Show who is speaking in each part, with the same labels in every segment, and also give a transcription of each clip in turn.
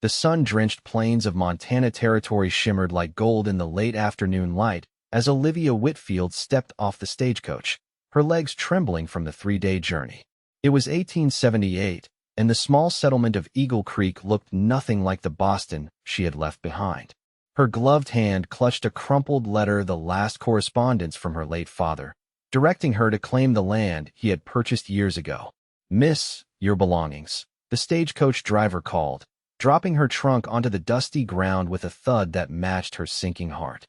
Speaker 1: The sun-drenched plains of Montana Territory shimmered like gold in the late afternoon light as Olivia Whitfield stepped off the stagecoach, her legs trembling from the 3-day journey. It was 1878, and the small settlement of Eagle Creek looked nothing like the Boston she had left behind. Her gloved hand clutched a crumpled letter, the last correspondence from her late father, directing her to claim the land he had purchased years ago. "Miss, your belongings," the stagecoach driver called, dropping her trunk onto the dusty ground with a thud that matched her sinking heart.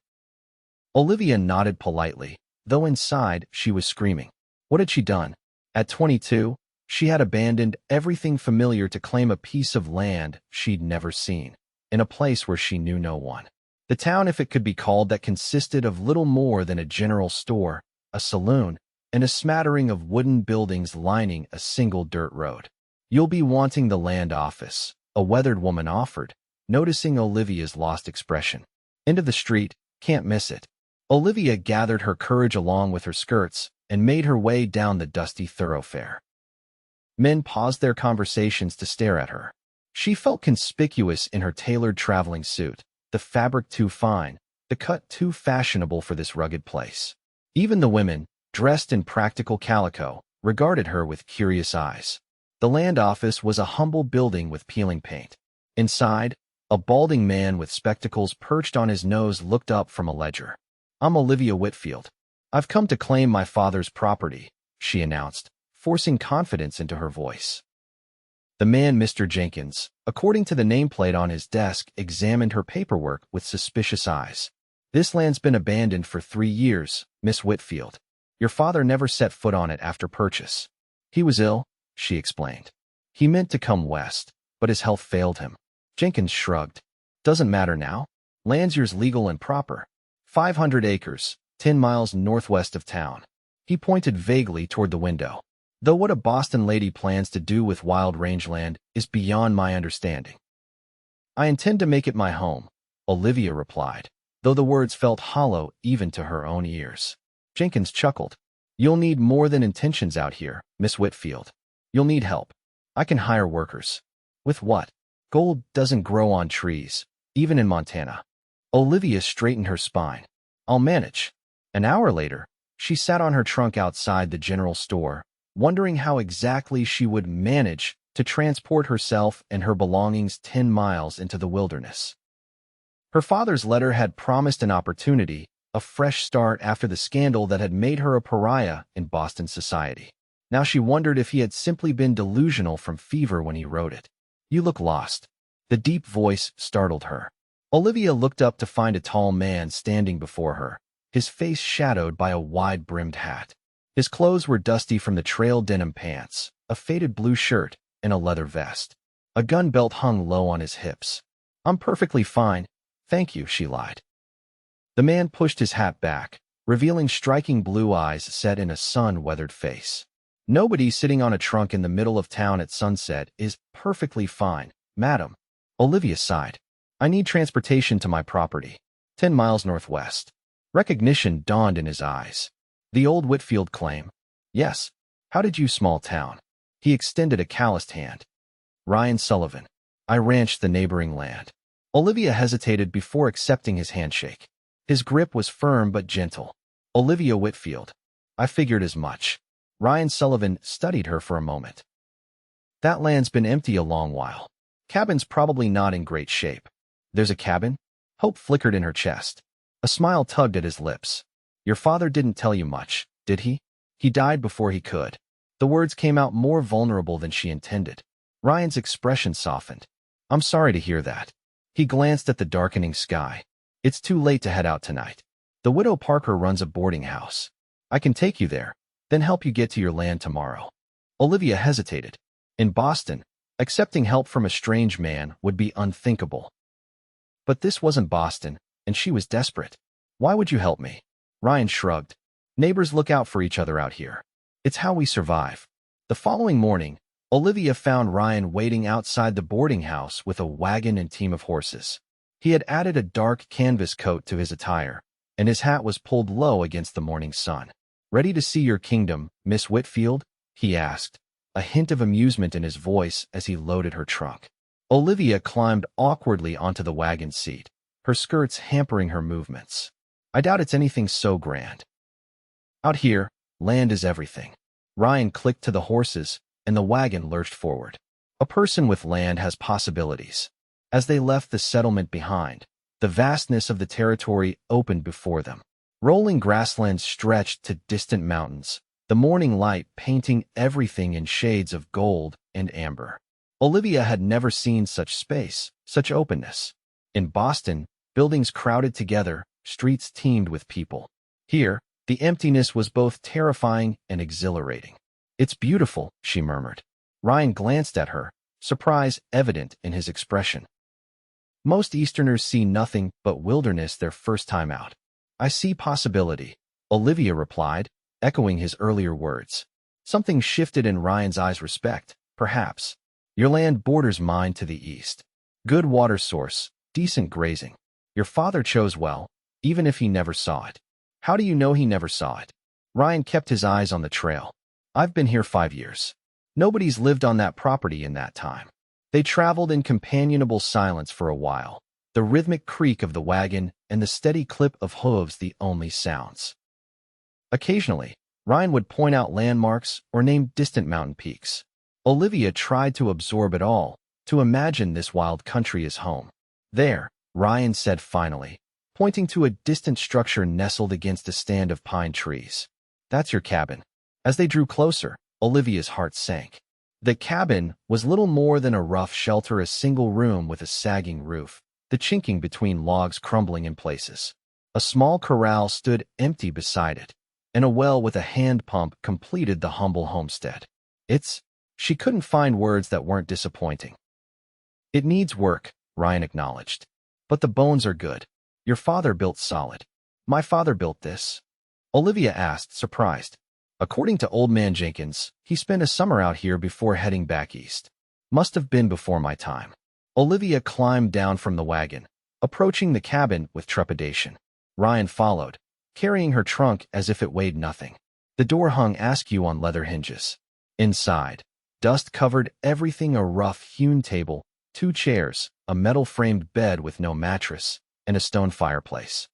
Speaker 1: Olivia nodded politely, though inside she was screaming. What had she done? At 22, she had abandoned everything familiar to claim a piece of land she'd never seen, in a place where she knew no one. The town, if it could be called that, consisted of little more than a general store, a saloon, and a smattering of wooden buildings lining a single dirt road. "You'll be wanting the land office," a weathered woman offered, noticing Olivia's lost expression. "End of the street, can't miss it." Olivia gathered her courage along with her skirts and made her way down the dusty thoroughfare. Men paused their conversations to stare at her. She felt conspicuous in her tailored traveling suit, the fabric too fine, the cut too fashionable for this rugged place. Even the women, dressed in practical calico, regarded her with curious eyes. The land office was a humble building with peeling paint. Inside, a balding man with spectacles perched on his nose looked up from a ledger. "I'm Olivia Whitfield. I've come to claim my father's property," she announced, forcing confidence into her voice. The man, Mr. Jenkins, according to the nameplate on his desk, examined her paperwork with suspicious eyes. "This land's been abandoned for 3 years, Miss Whitfield. Your father never set foot on it after purchase. He was ill," she explained. "He meant to come west, but his health failed him." Jenkins shrugged. "Doesn't matter now. Land's yours, legal and proper. 500 acres, 10 miles northwest of town." He pointed vaguely toward the window. "Though what a Boston lady plans to do with wild rangeland is beyond my understanding." "I intend to make it my home," Olivia replied, though the words felt hollow even to her own ears. Jenkins chuckled. "You'll need more than intentions out here, Miss Whitfield. You'll need help. I can hire workers." "With what?" "Gold doesn't grow on trees, even in Montana." Olivia straightened her spine. "I'll manage." An hour later, she sat on her trunk outside the general store, wondering how exactly she would manage to transport herself and her belongings 10 miles into the wilderness. Her father's letter had promised an opportunity, a fresh start after the scandal that had made her a pariah in Boston society. Now she wondered if he had simply been delusional from fever when he wrote it. "You look lost." The deep voice startled her. Olivia looked up to find a tall man standing before her, his face shadowed by a wide-brimmed hat. His clothes were dusty from the trail denim pants, a faded blue shirt, and a leather vest. A gun belt hung low on his hips. "I'm perfectly fine, thank you," she lied. The man pushed his hat back, revealing striking blue eyes set in a sun-weathered face. "Nobody sitting on a trunk in the middle of town at sunset is perfectly fine, madam." Olivia sighed. "I need transportation to my property, 10 miles northwest." Recognition dawned in his eyes. "The old Whitfield claim?" "Yes. How did you, small town?" He extended a calloused hand. "Ryan Sullivan. I ranched the neighboring land." Olivia hesitated before accepting his handshake. His grip was firm but gentle. "Olivia Whitfield. I figured as much." Ryan Sullivan studied her for a moment. "That land's been empty a long while. Cabin's probably not in great shape." "There's a cabin?" Hope flickered in her chest. A smile tugged at his lips. "Your father didn't tell you much, did he?" "He died before he could." The words came out more vulnerable than she intended. Ryan's expression softened. "I'm sorry to hear that." He glanced at the darkening sky. "It's too late to head out tonight. The widow Parker runs a boarding house. I can take you there, then help you get to your land tomorrow." Olivia hesitated. In Boston, accepting help from a strange man would be unthinkable. But this wasn't Boston, and she was desperate. "Why would you help me?" Ryan shrugged. "Neighbors look out for each other out here. It's how we survive." The following morning, Olivia found Ryan waiting outside the boarding house with a wagon and team of horses. He had added a dark canvas coat to his attire, and his hat was pulled low against the morning sun. "Ready to see your kingdom, Miss Whitfield?" he asked, a hint of amusement in his voice as he loaded her trunk. Olivia climbed awkwardly onto the wagon seat, her skirts hampering her movements. I doubt it's anything so grand. Out here, land is everything. Ryan clicked to the horses, and the wagon lurched forward. A person with land has possibilities. As they left the settlement behind, the vastness of the territory opened before them. Rolling grasslands stretched to distant mountains, the morning light painting everything in shades of gold and amber. Olivia had never seen such space, such openness. In Boston, buildings crowded together, streets teemed with people. Here, the emptiness was both terrifying and exhilarating. "It's beautiful," she murmured. Ryan glanced at her, surprise evident in his expression. Most Easterners see nothing but wilderness their first time out. "I see possibility," Olivia replied, echoing his earlier words. Something shifted in Ryan's eyes. "Respect, perhaps. Your land borders mine to the east. Good water source, decent grazing. Your father chose well, even if he never saw it." "How do you know he never saw it?" Ryan kept his eyes on the trail. "I've been here 5 years. Nobody's lived on that property in that time." They traveled in companionable silence for a while, the rhythmic creak of the wagon and the steady clip of hooves the only sounds. Occasionally, Ryan would point out landmarks or name distant mountain peaks. Olivia tried to absorb it all, to imagine this wild country as home. "There," Ryan said finally, pointing to a distant structure nestled against a stand of pine trees. "That's your cabin." As they drew closer, Olivia's heart sank. The cabin was little more than a rough shelter, a single room with a sagging roof, the chinking between logs crumbling in places. A small corral stood empty beside it, and a well with a hand pump completed the humble homestead. She couldn't find words that weren't disappointing. "It needs work," Ryan acknowledged. "But the bones are good. Your father built solid." "My father built this?" Olivia asked, surprised. "According to Old Man Jenkins, he spent a summer out here before heading back east. Must have been before my time." Olivia climbed down from the wagon, approaching the cabin with trepidation. Ryan followed, carrying her trunk as if it weighed nothing. The door hung askew on leather hinges. Inside, dust covered everything: a rough-hewn table, 2 chairs, a metal-framed bed with no mattress, and a stone fireplace.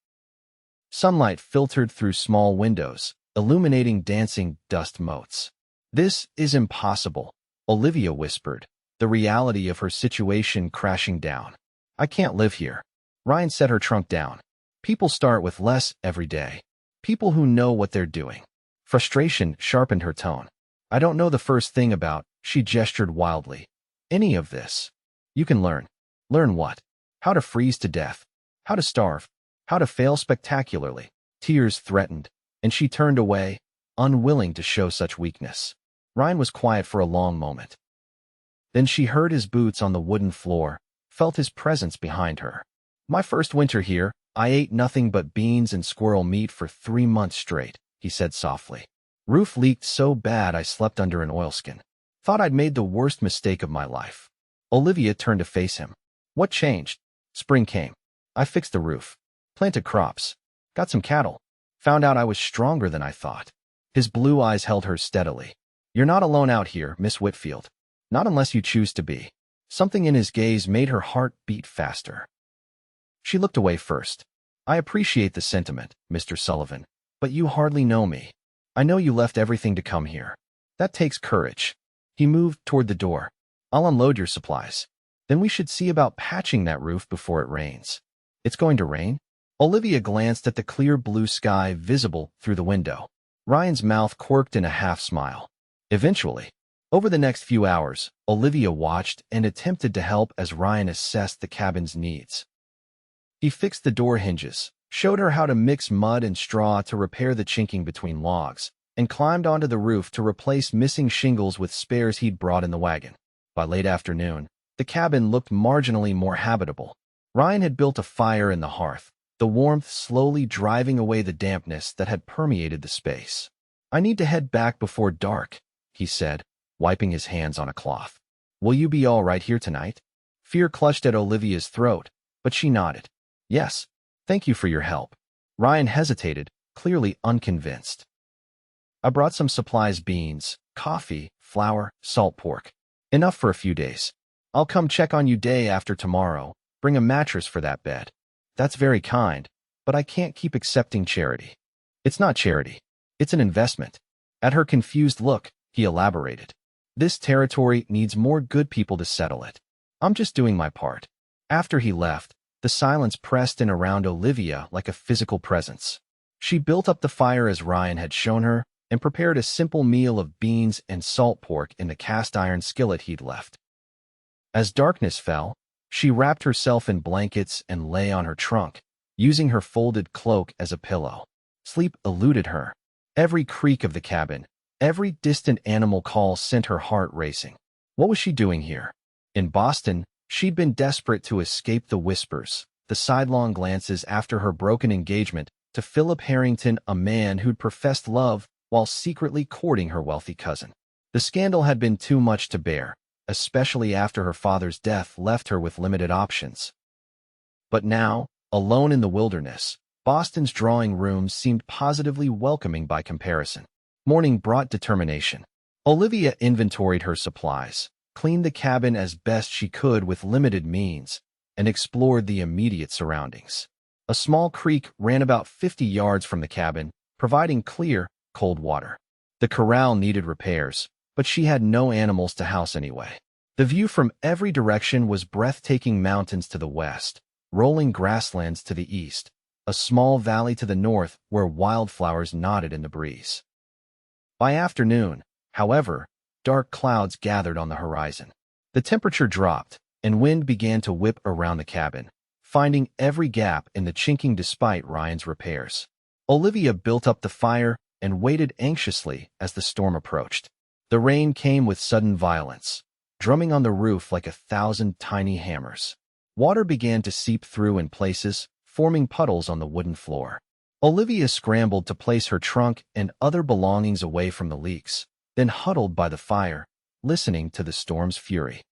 Speaker 1: Sunlight filtered through small windows, illuminating dancing dust motes. "This is impossible," Olivia whispered, the reality of her situation crashing down. "I can't live here." Ryan set her trunk down. "People start with less every day. People who know what they're doing." Frustration sharpened her tone. "I don't know the first thing about," she gestured wildly, "any of this." "You can learn." "Learn what?" "How to freeze to death. How to starve. How to fail spectacularly." Tears threatened, and she turned away, unwilling to show such weakness. Ryan was quiet for a long moment. Then she heard his boots on the wooden floor, felt his presence behind her. "My first winter here, I ate nothing but beans and squirrel meat for 3 months straight," he said softly. "Roof leaked so bad I slept under an oilskin. Thought I'd made the worst mistake of my life." Olivia turned to face him. "What changed?" "Spring came. I fixed the roof. Planted crops. Got some cattle. Found out I was stronger than I thought." His blue eyes held her steadily. "You're not alone out here, Miss Whitfield. Not unless you choose to be." Something in his gaze made her heart beat faster. She looked away first. "I appreciate the sentiment, Mr. Sullivan, but you hardly know me. I know you left everything to come here. That takes courage." He moved toward the door. "I'll unload your supplies. Then we should see about patching that roof before it rains." "It's going to rain?" Olivia glanced at the clear blue sky visible through the window. Ryan's mouth quirked in a half-smile. "Eventually." Over the next few hours, Olivia watched and attempted to help as Ryan assessed the cabin's needs. He fixed the door hinges, showed her how to mix mud and straw to repair the chinking between logs, and climbed onto the roof to replace missing shingles with spares he'd brought in the wagon. By late afternoon, the cabin looked marginally more habitable. Ryan had built a fire in the hearth, the warmth slowly driving away the dampness that had permeated the space. "I need to head back before dark," he said, wiping his hands on a cloth. "Will you be all right here tonight?" Fear clutched at Olivia's throat, but she nodded. "Yes, thank you for your help." Ryan hesitated, clearly unconvinced. "I brought some supplies: beans, coffee, flour, salt pork. Enough for a few days. I'll come check on you day after tomorrow. Bring a mattress for that bed. That's very kind, but I can't keep accepting charity. It's not charity. It's an investment. At her confused look, he elaborated. This territory needs more good people to settle it. I'm just doing my part. After he left, the silence pressed in around Olivia like a physical presence. She built up the fire as Ryan had shown her and prepared a simple meal of beans and salt pork in the cast-iron skillet he'd left. As darkness fell, she wrapped herself in blankets and lay on her trunk, using her folded cloak as a pillow. Sleep eluded her. Every creak of the cabin, every distant animal call sent her heart racing. What was she doing here? In Boston, she'd been desperate to escape the whispers, the sidelong glances after her broken engagement to Philip Harrington, a man who'd professed love while secretly courting her wealthy cousin. The scandal had been too much to bear, especially after her father's death left her with limited options. But now, alone in the wilderness, Boston's drawing rooms seemed positively welcoming by comparison. Morning brought determination. Olivia inventoried her supplies, cleaned the cabin as best she could with limited means, and explored the immediate surroundings. A small creek ran about 50 yards from the cabin, providing clear, cold water. The corral needed repairs, but she had no animals to house anyway. The view from every direction was breathtaking: mountains to the west, rolling grasslands to the east, a small valley to the north where wildflowers nodded in the breeze. By afternoon, however, dark clouds gathered on the horizon. The temperature dropped, and wind began to whip around the cabin, finding every gap in the chinking despite Ryan's repairs. Olivia built up the fire and waited anxiously as the storm approached. The rain came with sudden violence, drumming on the roof like 1,000 tiny hammers. Water began to seep through in places, forming puddles on the wooden floor. Olivia scrambled to place her trunk and other belongings away from the leaks, then huddled by the fire, listening to the storm's fury.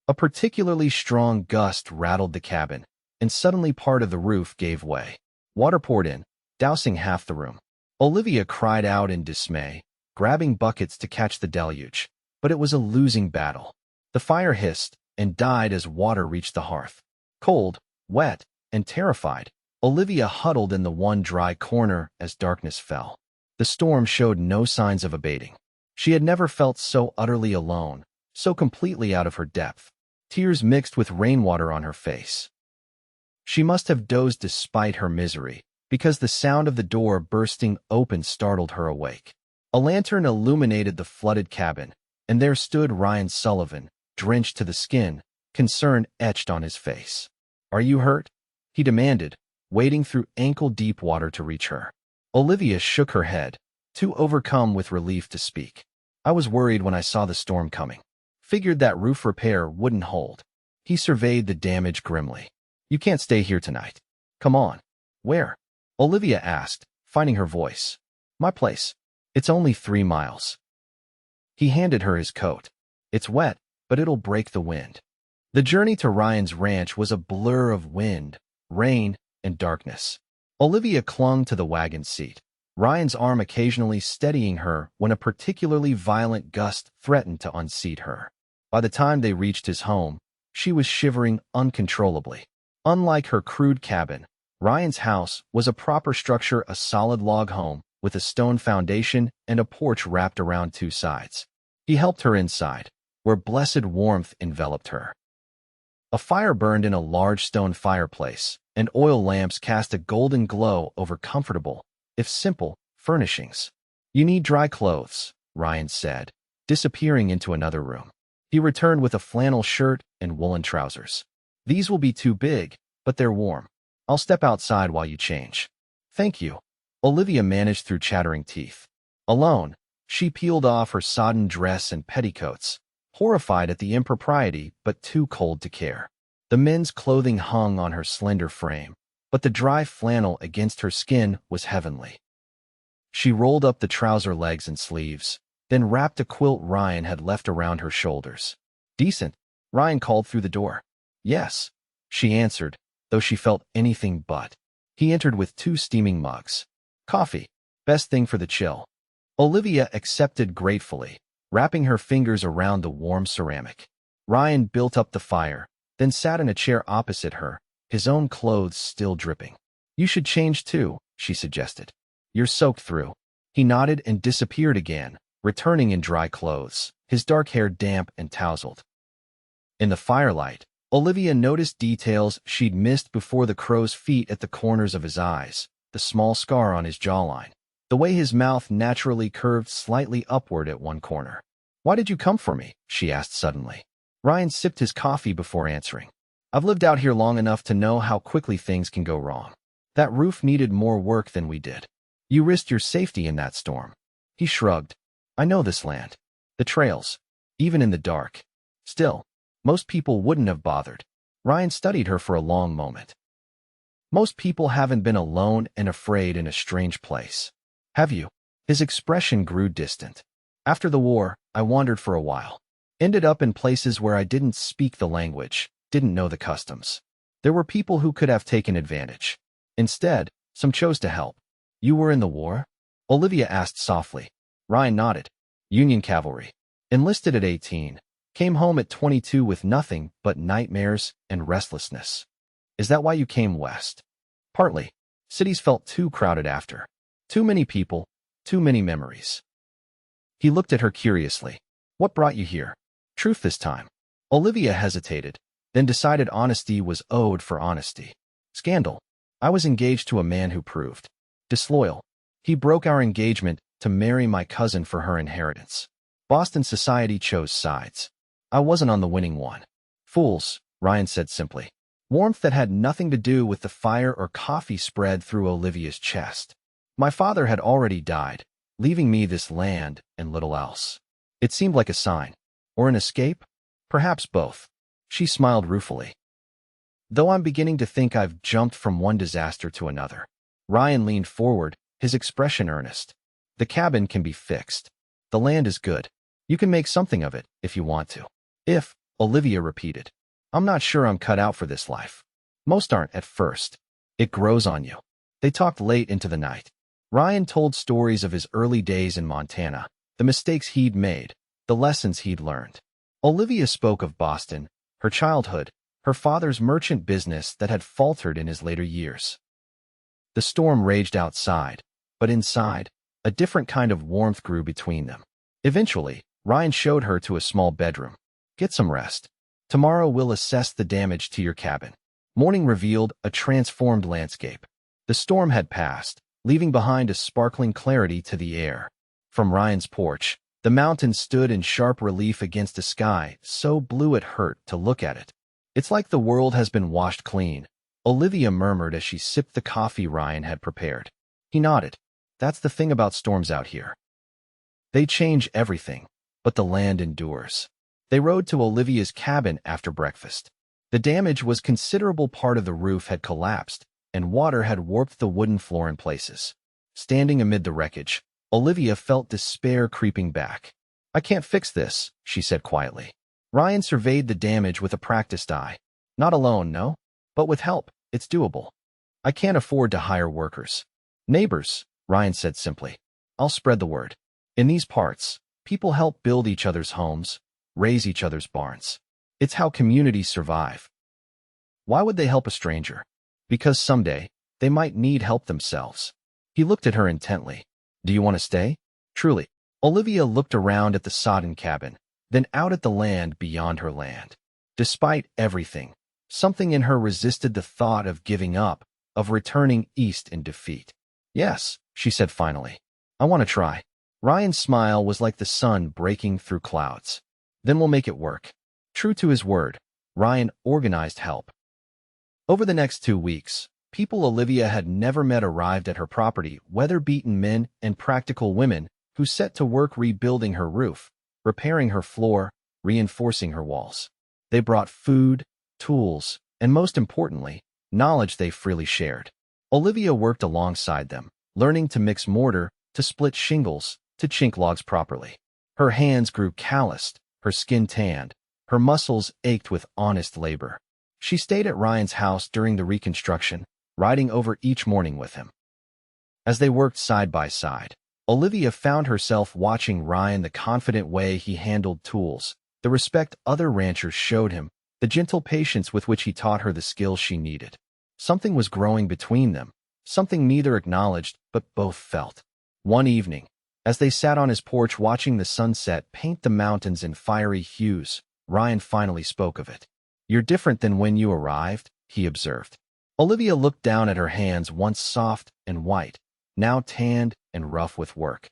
Speaker 1: A particularly strong gust rattled the cabin, and suddenly part of the roof gave way. Water poured in, dousing half the room. Olivia cried out in dismay, grabbing buckets to catch the deluge, but it was a losing battle. The fire hissed and died as water reached the hearth. Cold, wet, and terrified, Olivia huddled in the one dry corner as darkness fell. The storm showed no signs of abating. She had never felt so utterly alone, so completely out of her depth. Tears mixed with rainwater on her face. She must have dozed despite her misery, because the sound of the door bursting open startled her awake. A lantern illuminated the flooded cabin, and there stood Ryan Sullivan, drenched to the skin, concern etched on his face. "Are you hurt?" he demanded, wading through ankle-deep water to reach her. Olivia shook her head, too overcome with relief to speak. "I was worried when I saw the storm coming. Figured that roof repair wouldn't hold." He surveyed the damage grimly. "You can't stay here tonight. Come on." "Where?" Olivia asked, finding her voice. "My place. It's only 3 miles. He handed her his coat. "It's wet, but it'll break the wind." The journey to Ryan's ranch was a blur of wind, rain, and darkness. Olivia clung to the wagon seat, Ryan's arm occasionally steadying her when a particularly violent gust threatened to unseat her. By the time they reached his home, she was shivering uncontrollably. Unlike her crude cabin, Ryan's house was a proper structure, a solid log home with a stone foundation and a porch wrapped around 2 sides. He helped her inside, where blessed warmth enveloped her. A fire burned in a large stone fireplace, and oil lamps cast a golden glow over comfortable, if simple, furnishings. "You need dry clothes," Ryan said, disappearing into another room. He returned with a flannel shirt and woolen trousers. "These will be too big, but they're warm. I'll step outside while you change." "Thank you." Olivia managed through chattering teeth. Alone, she peeled off her sodden dress and petticoats, horrified at the impropriety but too cold to care. The men's clothing hung on her slender frame, but the dry flannel against her skin was heavenly. She rolled up the trouser legs and sleeves, then wrapped a quilt Ryan had left around her shoulders. "Decent?" Ryan called through the door. "Yes," she answered, though she felt anything but. He entered with 2 steaming mugs. "Coffee. Best thing for the chill." Olivia accepted gratefully, wrapping her fingers around the warm ceramic. Ryan built up the fire, then sat in a chair opposite her, his own clothes still dripping. You should change too, she suggested. You're soaked through. He nodded and disappeared again, returning in dry clothes, his dark hair damp and tousled. In the firelight, Olivia noticed details she'd missed before: the crow's feet at the corners of his eyes, the small scar on his jawline, the way his mouth naturally curved slightly upward at one corner. Why did you come for me? She asked suddenly. Ryan sipped his coffee before answering. I've lived out here long enough to know how quickly things can go wrong. That roof needed more work than we did. You risked your safety in that storm. He shrugged. I know this land. The trails. Even in the dark. Still, most people wouldn't have bothered. Ryan studied her for a long moment. Most people haven't been alone and afraid in a strange place. Have you? His expression grew distant. After the war, I wandered for a while. Ended up in places where I didn't speak the language, didn't know the customs. There were people who could have taken advantage. Instead, some chose to help. You were in the war? Olivia asked softly. Ryan nodded. Union cavalry. Enlisted at 18. Came home at 22 with nothing but nightmares and restlessness. Is that why you came west? Partly. Cities felt too crowded after. Too many people, too many memories. He looked at her curiously. What brought you here? Truth this time. Olivia hesitated, then decided honesty was owed for honesty. Scandal. I was engaged to a man who proved disloyal. He broke our engagement to marry my cousin for her inheritance. Boston society chose sides. I wasn't on the winning one. Fools, Ryan said simply. Warmth that had nothing to do with the fire or coffee spread through Olivia's chest. My father had already died, leaving me this land and little else. It seemed like a sign. Or an escape? Perhaps both. She smiled ruefully. Though I'm beginning to think I've jumped from one disaster to another. Ryan leaned forward, his expression earnest. The cabin can be fixed. The land is good. You can make something of it if you want to. If, Olivia repeated. I'm not sure I'm cut out for this life. Most aren't at first. It grows on you. They talked late into the night. Ryan told stories of his early days in Montana, the mistakes he'd made, the lessons he'd learned. Olivia spoke of Boston, her childhood, her father's merchant business that had faltered in his later years. The storm raged outside, but inside, a different kind of warmth grew between them. Eventually, Ryan showed her to a small bedroom. Get some rest. Tomorrow we'll assess the damage to your cabin. Morning revealed a transformed landscape. The storm had passed, leaving behind a sparkling clarity to the air. From Ryan's porch, the mountains stood in sharp relief against a sky so blue it hurt to look at it. It's like the world has been washed clean, Olivia murmured as she sipped the coffee Ryan had prepared. He nodded. That's the thing about storms out here. They change everything, but the land endures. They rode to Olivia's cabin after breakfast. The damage was considerable. Part of the roof had collapsed, and water had warped the wooden floor in places. Standing amid the wreckage, Olivia felt despair creeping back. I can't fix this, she said quietly. Ryan surveyed the damage with a practiced eye. Not alone, no? But with help, it's doable. I can't afford to hire workers. Neighbors, Ryan said simply. I'll spread the word. In these parts, people help build each other's homes, raise each other's barns. It's how communities survive. Why would they help a stranger? Because someday, they might need help themselves. He looked at her intently. Do you want to stay? Truly. Olivia looked around at the sodden cabin, then out at the land beyond her land. Despite everything, something in her resisted the thought of giving up, of returning east in defeat. Yes, she said finally. I want to try. Ryan's smile was like the sun breaking through clouds. Then we'll make it work. True to his word, Ryan organized help. Over the next 2 weeks, people Olivia had never met arrived at her property, weather-beaten men and practical women who set to work rebuilding her roof, repairing her floor, reinforcing her walls. They brought food, tools, and most importantly, knowledge they freely shared. Olivia worked alongside them, learning to mix mortar, to split shingles, to chink logs properly. Her hands grew calloused, her skin tanned, her muscles ached with honest labor. She stayed at Ryan's house during the reconstruction, riding over each morning with him. As they worked side by side, Olivia found herself watching Ryan, the confident way he handled tools, the the respect other ranchers showed him, the gentle patience with which he taught her the skills she needed. Something was growing between them, something neither acknowledged but both felt. One evening, as they sat on his porch watching the sunset paint the mountains in fiery hues, Ryan finally spoke of it. "You're different than when you arrived," he observed. Olivia looked down at her hands, once soft and white, now tanned and rough with work.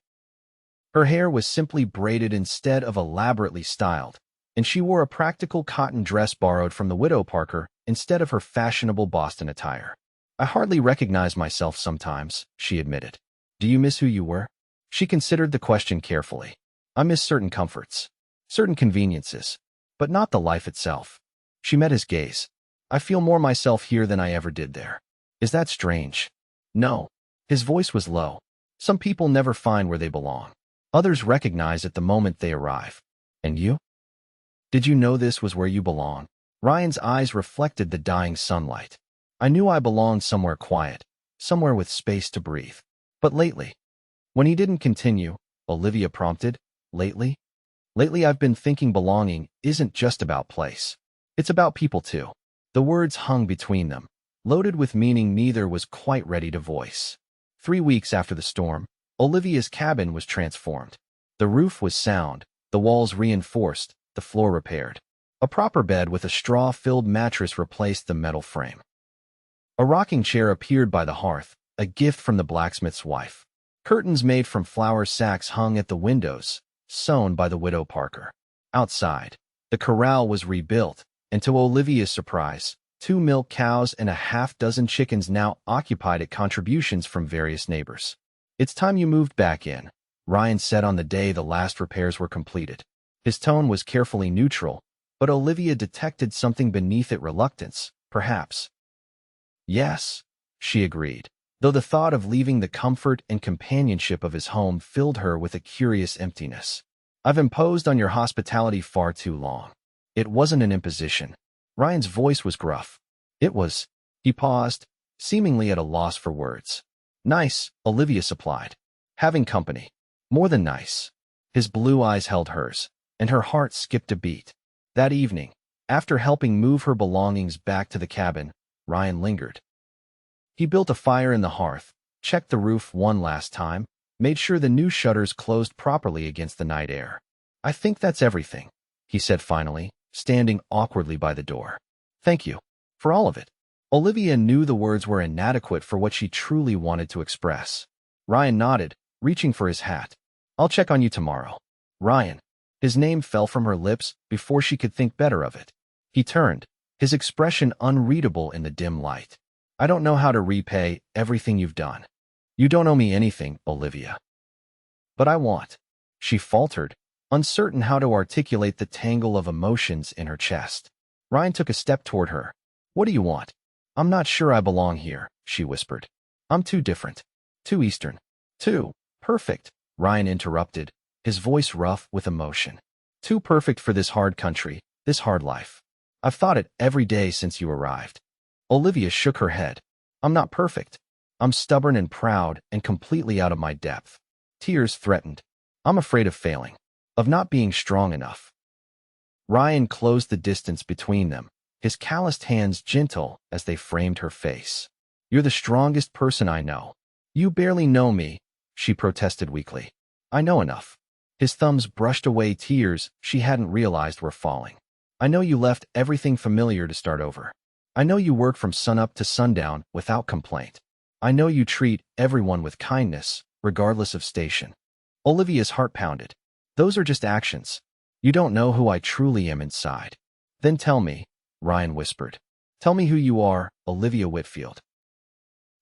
Speaker 1: Her hair was simply braided instead of elaborately styled, and she wore a practical cotton dress borrowed from the widow Parker instead of her fashionable Boston attire. "I hardly recognize myself sometimes," she admitted. "Do you miss who you were?" She considered the question carefully. "I miss certain comforts, certain conveniences, but not the life itself." She met his gaze. "I feel more myself here than I ever did there." "Is that strange?" "No." His voice was low. "Some people never find where they belong. Others recognize it the moment they arrive. And you? Did you know this was where you belong?" Ryan's eyes reflected the dying sunlight. "I knew I belonged somewhere quiet, somewhere with space to breathe. But lately..." When he didn't continue, Olivia prompted, "Lately? Lately I've been thinking belonging isn't just about place. It's about people too." The words hung between them, loaded with meaning neither was quite ready to voice. 3 weeks after the storm, Olivia's cabin was transformed. The roof was sound, the walls reinforced, the floor repaired. A proper bed with a straw-filled mattress replaced the metal frame. A rocking chair appeared by the hearth, a gift from the blacksmith's wife. Curtains made from flour sacks hung at the windows, sewn by the widow Parker. Outside, the corral was rebuilt, and to Olivia's surprise, 2 milk cows and a half-dozen chickens now occupied it, contributions from various neighbors. "It's time you moved back in," Ryan said on the day the last repairs were completed. His tone was carefully neutral, but Olivia detected something beneath it, reluctance, perhaps. "Yes," she agreed, though the thought of leaving the comfort and companionship of his home filled her with a curious emptiness. "I've imposed on your hospitality far too long." It wasn't an imposition. Ryan's voice was gruff. It was. He paused, seemingly at a loss for words. "Nice," Olivia supplied. "Having company. More than nice." His blue eyes held hers, and her heart skipped a beat. That evening, after helping move her belongings back to the cabin, Ryan lingered. He built a fire in the hearth, checked the roof one last time, made sure the new shutters closed properly against the night air. "I think that's everything," he said finally, standing awkwardly by the door. "Thank you. For all of it." Olivia knew the words were inadequate for what she truly wanted to express. Ryan nodded, reaching for his hat. "I'll check on you tomorrow." "Ryan." His name fell from her lips before she could think better of it. He turned, his expression unreadable in the dim light. "I don't know how to repay everything you've done." "You don't owe me anything, Olivia." "But I want." She faltered, uncertain how to articulate the tangle of emotions in her chest. Ryan took a step toward her. "What do you want?" "I'm not sure I belong here," she whispered. "I'm too different. Too Eastern. Too perfect," Ryan interrupted, his voice rough with emotion. "Too perfect for this hard country, this hard life. I've thought it every day since you arrived." Olivia shook her head. "I'm not perfect. I'm stubborn and proud and completely out of my depth." Tears threatened. "I'm afraid of failing, of not being strong enough." Ryan closed the distance between them, his calloused hands gentle as they framed her face. "You're the strongest person I know." "You barely know me," she protested weakly. "I know enough." His thumbs brushed away tears she hadn't realized were falling. "I know you left everything familiar to start over. I know you work from sunup to sundown without complaint. I know you treat everyone with kindness, regardless of station." Olivia's heart pounded. "Those are just actions. You don't know who I truly am inside." "Then tell me," Ryan whispered. "Tell me who you are, Olivia Whitfield."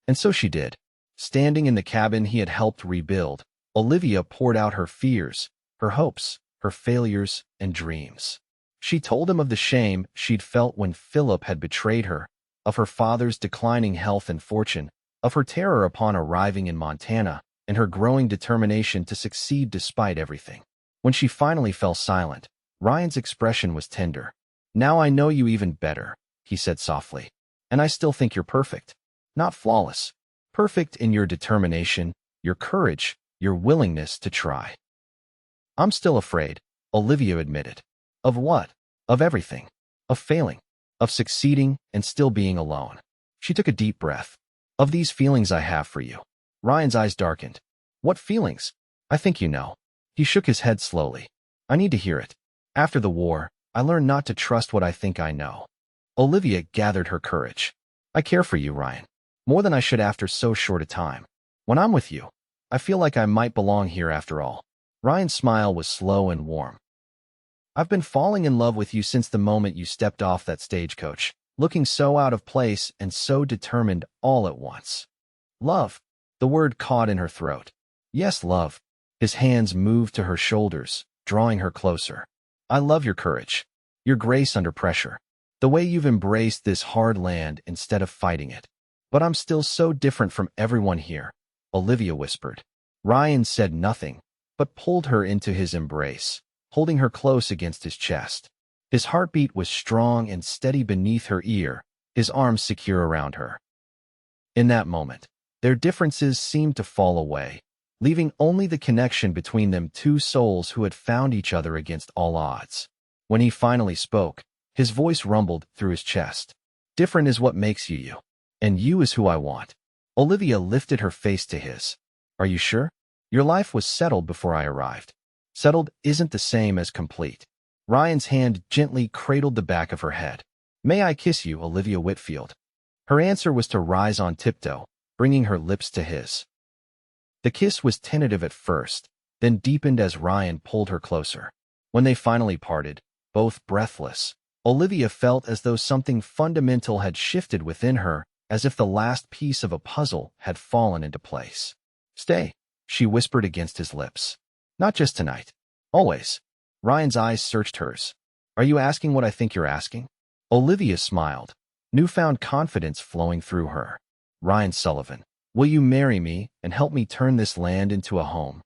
Speaker 1: And so she did. Standing in the cabin he had helped rebuild, Olivia poured out her fears, her hopes, her failures, and dreams. She told him of the shame she'd felt when Philip had betrayed her, of her father's declining health and fortune, of her terror upon arriving in Montana, and her growing determination to succeed despite everything. When she finally fell silent, Ryan's expression was tender. "Now I know you even better," he said softly. "And I still think you're perfect. Not flawless. Perfect in your determination, your courage, your willingness to try." "I'm still afraid," Olivia admitted. Of what? Of everything. Of failing. Of succeeding and still being alone. She took a deep breath. Of these feelings I have for you. Ryan's eyes darkened. What feelings? I think you know. He shook his head slowly. I need to hear it. After the war, I learned not to trust what I think I know. Olivia gathered her courage. I care for you, Ryan. More than I should after so short a time. When I'm with you, I feel like I might belong here after all. Ryan's smile was slow and warm. I've been falling in love with you since the moment you stepped off that stagecoach, looking so out of place and so determined all at once. Love. The word caught in her throat. Yes, love. His hands moved to her shoulders, drawing her closer. I love your courage. Your grace under pressure. The way you've embraced this hard land instead of fighting it. But I'm still so different from everyone here, Olivia whispered. Ryan said nothing, but pulled her into his embrace, holding her close against his chest. His heartbeat was strong and steady beneath her ear, his arms secure around her. In that moment, their differences seemed to fall away, leaving only the connection between them, two souls who had found each other against all odds. When he finally spoke, his voice rumbled through his chest. Different is what makes you you, and you is who I want. Olivia lifted her face to his. Are you sure? Your life was settled before I arrived. Settled isn't the same as complete. Ryan's hand gently cradled the back of her head. May I kiss you, Olivia Whitfield? Her answer was to rise on tiptoe, bringing her lips to his. The kiss was tentative at first, then deepened as Ryan pulled her closer. When they finally parted, both breathless, Olivia felt as though something fundamental had shifted within her, as if the last piece of a puzzle had fallen into place. Stay, she whispered against his lips. Not just tonight. Always. Ryan's eyes searched hers. Are you asking what I think you're asking? Olivia smiled, newfound confidence flowing through her. Ryan Sullivan, will you marry me and help me turn this land into a home?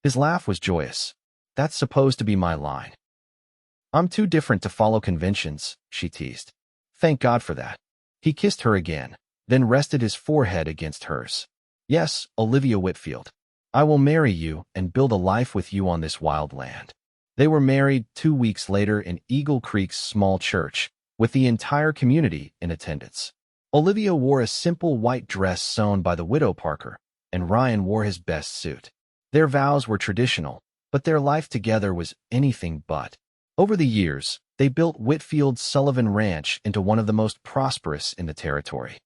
Speaker 1: His laugh was joyous. That's supposed to be my line. I'm too different to follow conventions, she teased. Thank God for that. He kissed her again, then rested his forehead against hers. Yes, Olivia Whitfield. I will marry you and build a life with you on this wild land. They were married 2 weeks later in Eagle Creek's small church, with the entire community in attendance. Olivia wore a simple white dress sewn by the widow Parker, and Ryan wore his best suit. Their vows were traditional, but their life together was anything but. Over the years, they built Whitfield Sullivan Ranch into one of the most prosperous in the territory.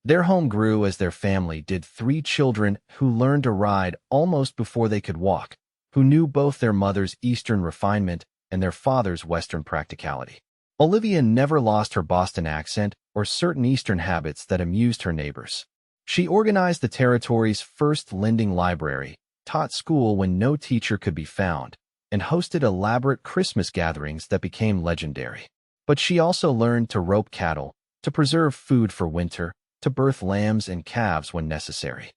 Speaker 1: Their home grew as their family did 3 children who learned to ride almost before they could walk, who knew both their mother's Eastern refinement and their father's Western practicality. Olivia never lost her Boston accent or certain Eastern habits that amused her neighbors. She organized the territory's first lending library, taught school when no teacher could be found, and hosted elaborate Christmas gatherings that became legendary. But she also learned to rope cattle, to preserve food for winter, to birth lambs and calves when necessary.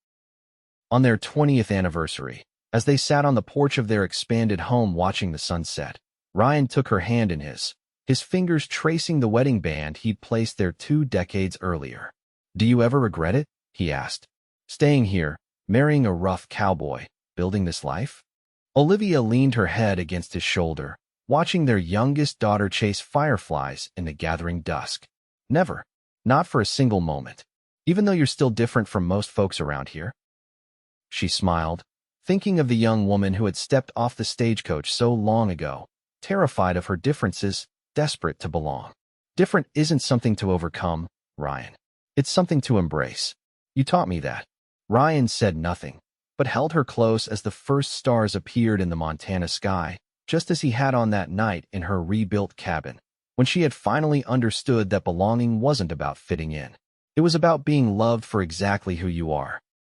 Speaker 1: On their 20th anniversary, as they sat on the porch of their expanded home watching the sunset, Ryan took her hand in his fingers tracing the wedding band he'd placed there 2 decades earlier. Do you ever regret it? He asked. Staying here, marrying a rough cowboy, building this life? Olivia leaned her head against his shoulder, watching their youngest daughter chase fireflies in the gathering dusk. Never. Not for a single moment. Even though you're still different from most folks around here? She smiled, thinking of the young woman who had stepped off the stagecoach so long ago, terrified of her differences, desperate to belong. Different isn't something to overcome, Ryan. It's something to embrace. You taught me that. Ryan said nothing, but held her close as the first stars appeared in the Montana sky, just as he had on that night in her rebuilt cabin, when she had finally understood that belonging wasn't about fitting in. It was about being loved for exactly who you are.